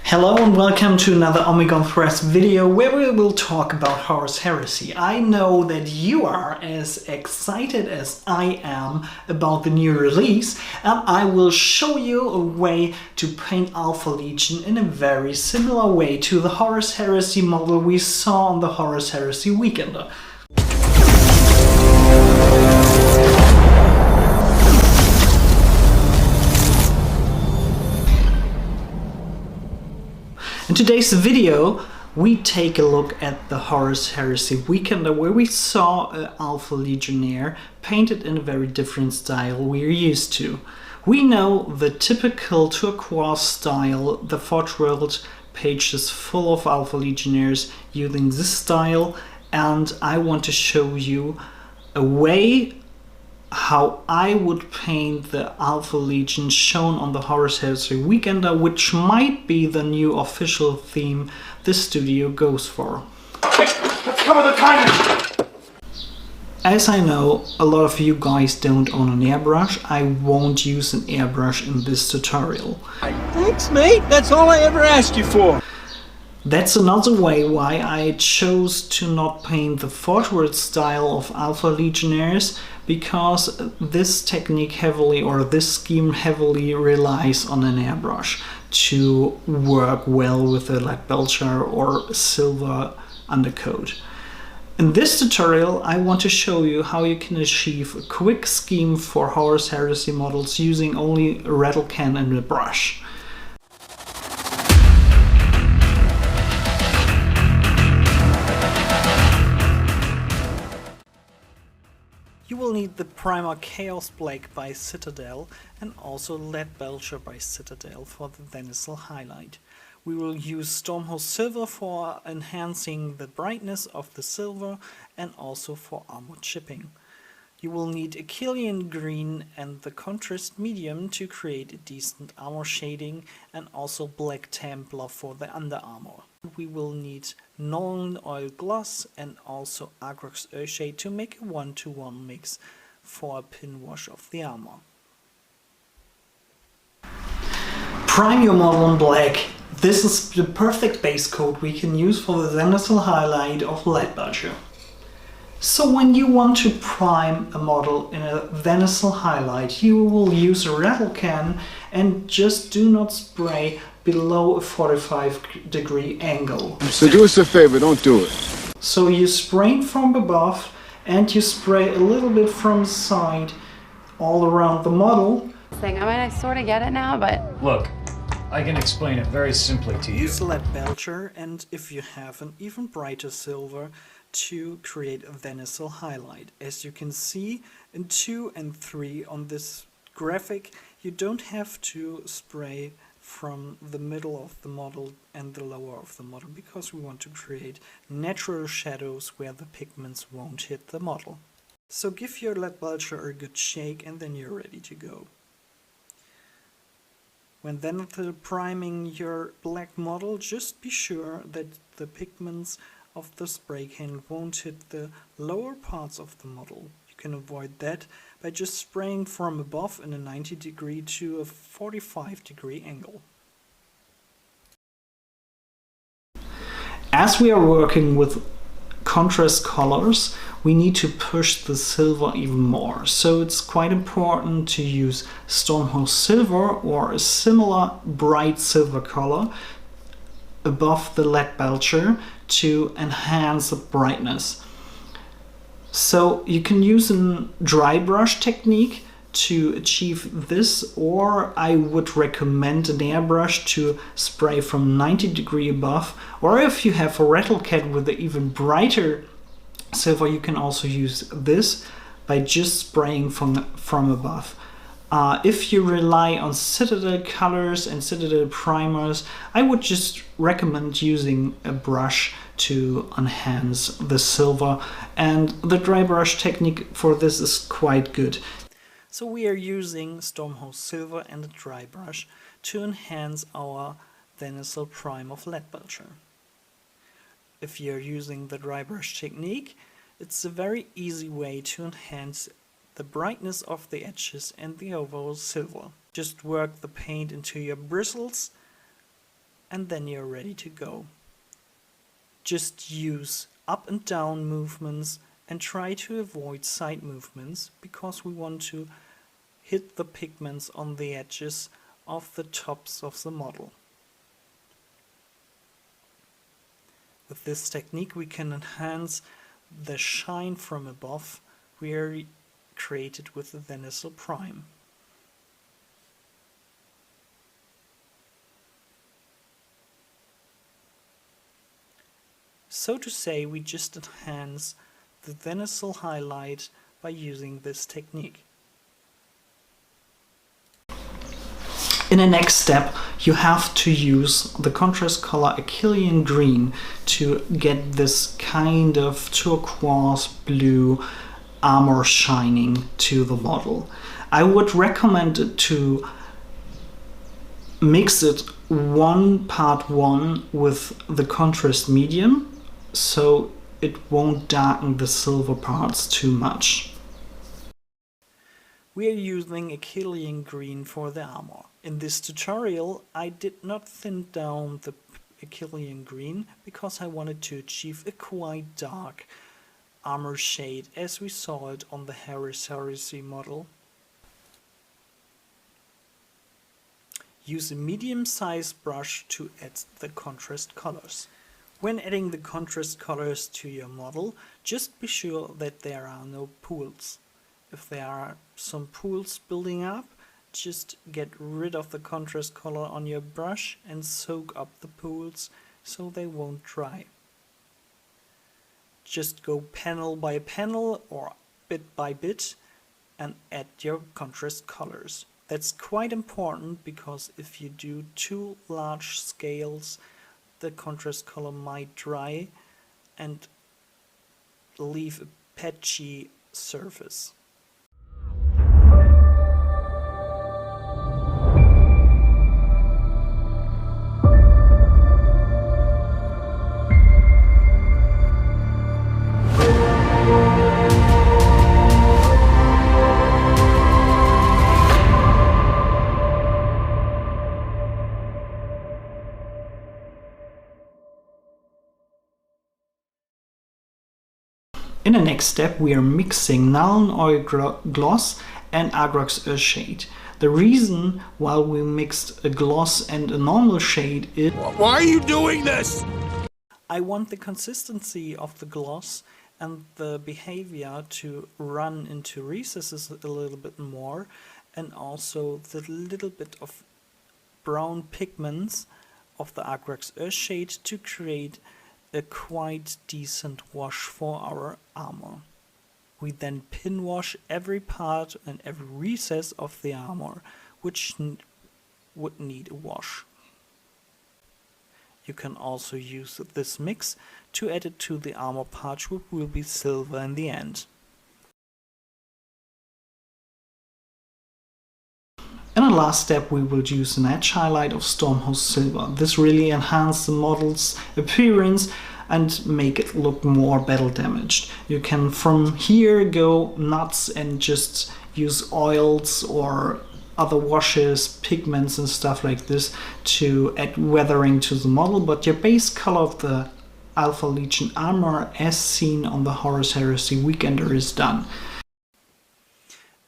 Hello and welcome to another Omegons video where we will talk about Horus Heresy. I know that you are as excited as I am about the new release, and I will show you a way to paint Alpha Legion in a very similar way to the Horus Heresy model we saw on the Horus Heresy Weekender. In today's video, we take a look at the Horus Heresy Weekender, where we saw an Alpha Legionnaire painted in a very different style we're used to. We know the typical turquoise style, the Forge World page is full of Alpha Legionnaires using this style, and I want to show you a way how I would paint the Alpha Legion shown on the Horus Heresy Weekender, which might be the new official theme this studio goes for. Let's cover the timing! As I know, a lot of you guys don't own an airbrush. I won't use an airbrush in this tutorial. Thanks, mate. That's all I ever asked you for. That's another way why I chose to not paint the Forge World style of Alpha Legionnaires, because this technique heavily, or this scheme heavily relies on an airbrush to work well with a Leadbelcher or silver undercoat. In this tutorial, I want to show you how you can achieve a quick scheme for Horus Heresy models using only a rattle can and a brush. You will need the primer Chaos Black by Citadel and also Leadbelcher by Citadel for the Zenithal highlight. We will use Stormhost Silver for enhancing the brightness of the silver and also for armor chipping. You will need Achillean Green and the Contrast Medium to create a decent armor shading, and also Black Templar for the under armor. We will need Nolan Oil Gloss and also Agrax Earthshade to make a 1-to-1 mix for a pin wash of the armor. Prime your model in black. This is the perfect base coat we can use for the Zenithal highlight of Leadbelcher. So when you want to prime a model in a Zenithal highlight, you will use a rattle can and just do not spray below a 45-degree angle. So do us a favor, don't do it. So you spray from above and you spray a little bit from the side all around the model. I mean, I sort of get it now, but... Look, I can explain it very simply to you. Use Leadbelcher, and if you have an even brighter silver, to create a Zenithal highlight. As you can see in 2 and 3 on this graphic, you don't have to spray from the middle of the model and the lower of the model, because we want to create natural shadows where the pigments won't hit the model. So give your Leadbelcher a good shake and then you're ready to go. When then priming your black model, just be sure that the pigments of the spray can won't hit the lower parts of the model. You can avoid that by just spraying from above in a 90-degree to a 45-degree angle. As we are working with contrast colors, we need to push the silver even more. So it's quite important to use Stormhost Silver or a similar bright silver color above the Leadbelcher to enhance the brightness. So you can use a dry brush technique to achieve this, or I would recommend an airbrush to spray from 90-degree above, or if you have a rattle can with an even brighter silver, you can also use this by just spraying from above. If you rely on Citadel Colours and Citadel primers, I would just recommend using a brush to enhance the silver, and the dry brush technique for this is quite good. So we are using Stormhost Silver and a dry brush to enhance our Zenithal prime of Leadbelcher. If you're using the dry brush technique, it's a very easy way to enhance the brightness of the edges and the overall silver. Just work the paint into your bristles and then you're ready to go. Just use up and down movements and try to avoid side movements, because we want to hit the pigments on the edges of the tops of the model. With this technique we can enhance the shine from above we created with the Zenithal Prime. So to say, we just enhance the Zenithal highlight by using this technique. In the next step, you have to use the contrast color Achillean Green to get this kind of turquoise blue armor shining to the model. I would recommend it to mix it 1:1 with the contrast medium, so it won't darken the silver parts too much. We are using Achillean Green for the armor. In this tutorial I did not thin down the Achillean Green because I wanted to achieve a quite dark armor shade as we saw it on the Horus Heresy model. Use a medium-sized brush to add the contrast colors. When adding the contrast colors to your model, just be sure that there are no pools. If there are some pools building up, just get rid of the contrast color on your brush and soak up the pools so they won't dry. Just go panel by panel or bit by bit and add your contrast colors. That's quite important, because if you do too large scales, the contrast color might dry and leave a patchy surface. In the next step we are mixing Nuln Oil Gloss and Agrax Earthshade. The reason why we mixed a gloss and a normal shade is... Why are you doing this? I want the consistency of the gloss and the behavior to run into recesses a little bit more, and also the little bit of brown pigments of the Agrax Earthshade to create a quite decent wash for our armor. We then pin wash every part and every recess of the armor which would need a wash. You can also use this mix to add it to the armor part, which will be silver in the end. In the last step we will use an edge highlight of Stormhost Silver. This really enhances the model's appearance and make it look more battle damaged. You can from here go nuts and just use oils or other washes, pigments and stuff like this to add weathering to the model, but your base color of the Alpha Legion armor as seen on the Horus Heresy Weekender is done.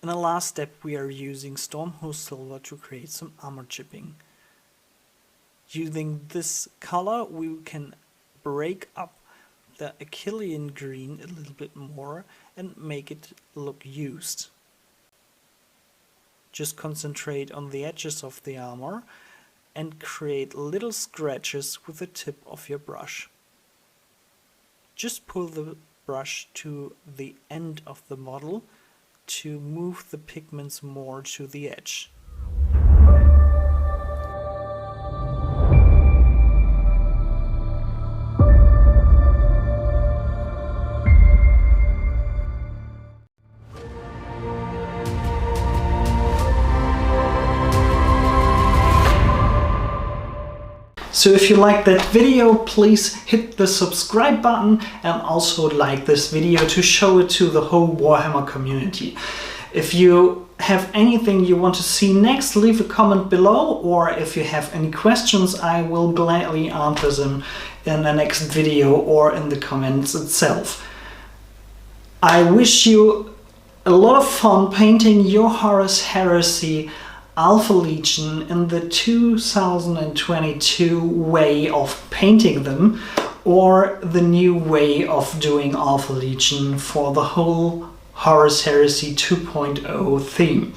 In the last step we are using Stormhost Silver to create some armor chipping. Using this color we can break up the Achillean Green a little bit more and make it look used. Just concentrate on the edges of the armor and create little scratches with the tip of your brush. Just pull the brush to the end of the model to move the pigments more to the edge. So if you like that video, please hit the subscribe button and also like this video to show it to the whole Warhammer community. If you have anything you want to see next, leave a comment below, or if you have any questions, I will gladly answer them in the next video or in the comments itself. I wish you a lot of fun painting your Horus Heresy Alpha Legion in the 2022 way of painting them, or the new way of doing Alpha Legion for the whole Horus Heresy 2.0 theme.